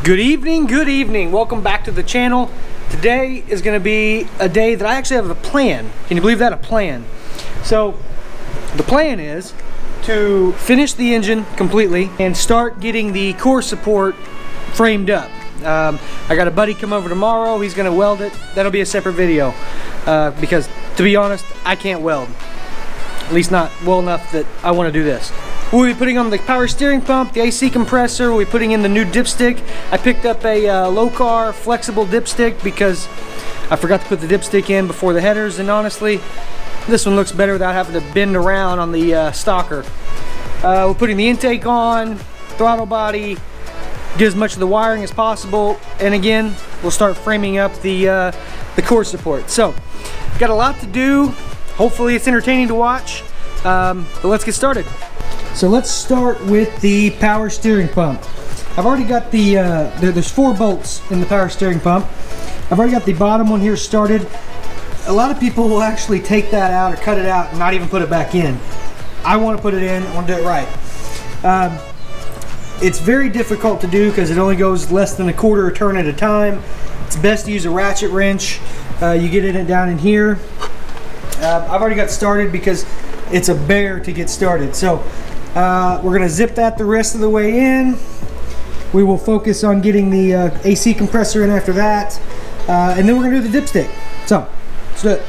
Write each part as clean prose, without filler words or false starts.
Good evening. Welcome back to the channel. Today is going to be a day that I actually have a plan. Can you believe that? A plan. So the plan is to finish the engine completely and start getting the core support framed up. I got a buddy come over tomorrow. He's going to weld it. That'll be a separate video because, to be honest, I can't weld. At least not well enough that I want to do this. We'll be putting on the power steering pump, the AC compressor. We'll be putting in the new dipstick. I picked up a low-car flexible dipstick because I forgot to put the dipstick in before the headers, and honestly, this one looks better without having to bend around on the stalker. We're putting the intake on, throttle body, get as much of the wiring as possible, and again, we'll start framing up the core support. So, got a lot to do. Hopefully it's entertaining to watch, but let's get started. So let's start with the power steering pump. I've already got there's 4 bolts in the power steering pump. I've already got the bottom one here started. A lot of people will actually take that out or cut it out and not even put it back in. I want to put it in, I want to do it right. It's very difficult to do because it only goes less than a quarter a turn at a time. It's best to use a ratchet wrench. You get it down in here. I've already got started because it's a bear to get started. So we're going to zip that the rest of the way in. We will focus on getting the AC compressor in after that. And then we're going to do the dipstick. So, let's do it.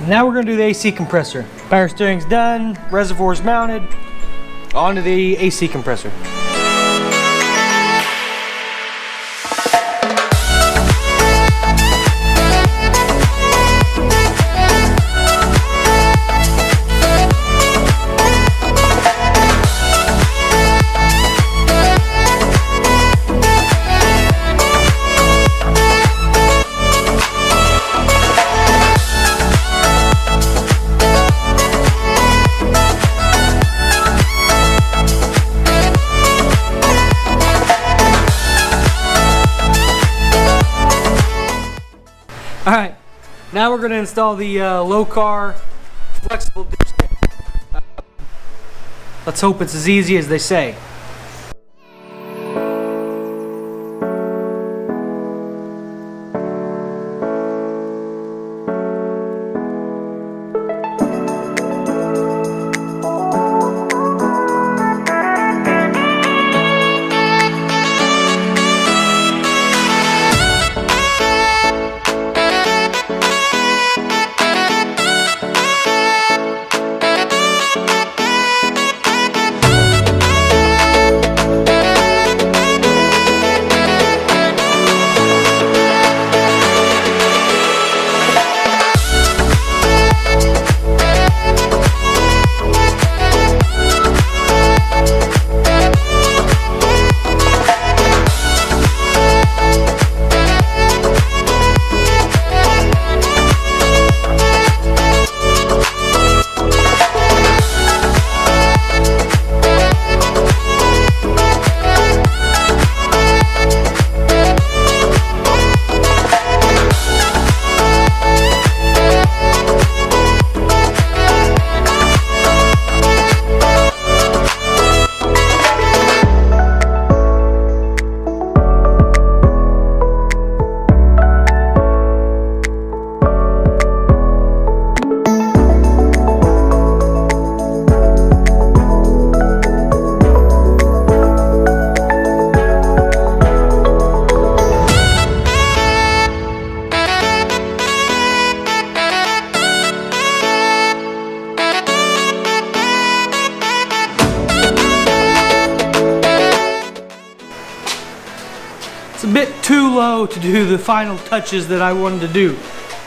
Now we're going to do the AC compressor. Power steering's done, reservoir's mounted, onto the AC compressor. Alright, now we're going to install the low-car flexible dipstick. Let's hope it's as easy as they say. a bit too low to do the final touches that I wanted to do.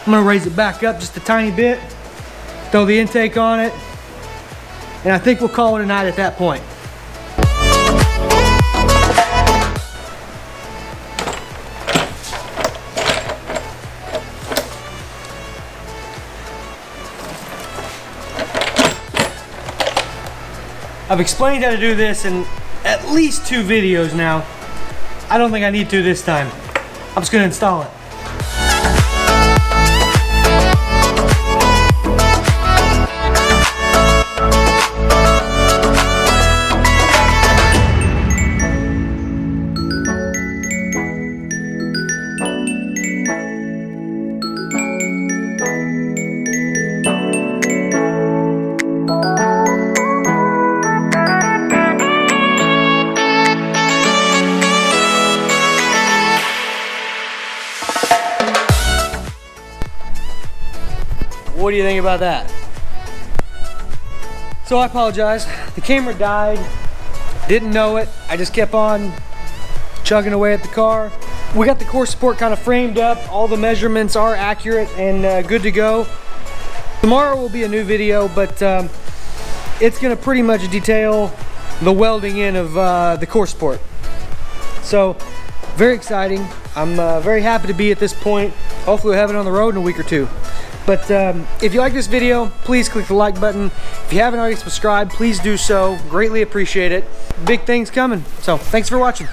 I'm gonna raise it back up just a tiny bit, throw the intake on it, and I think we'll call it a night at that point. I've explained how to do this in at least 2 videos now. I don't think I need to this time. I'm just gonna install it. What do you think about that? So I apologize. The camera died. Didn't know it. I just kept on chugging away at the car. We got the core support kind of framed up. All the measurements are accurate and good to go. Tomorrow will be a new video, but it's going to pretty much detail the welding in of the core support. So very exciting. I'm very happy to be at this point. Hopefully we'll have it on the road in a week or 2. But if you like this video, please click the like button. If you haven't already subscribed, please do so. Greatly appreciate it. Big things coming. So thanks for watching.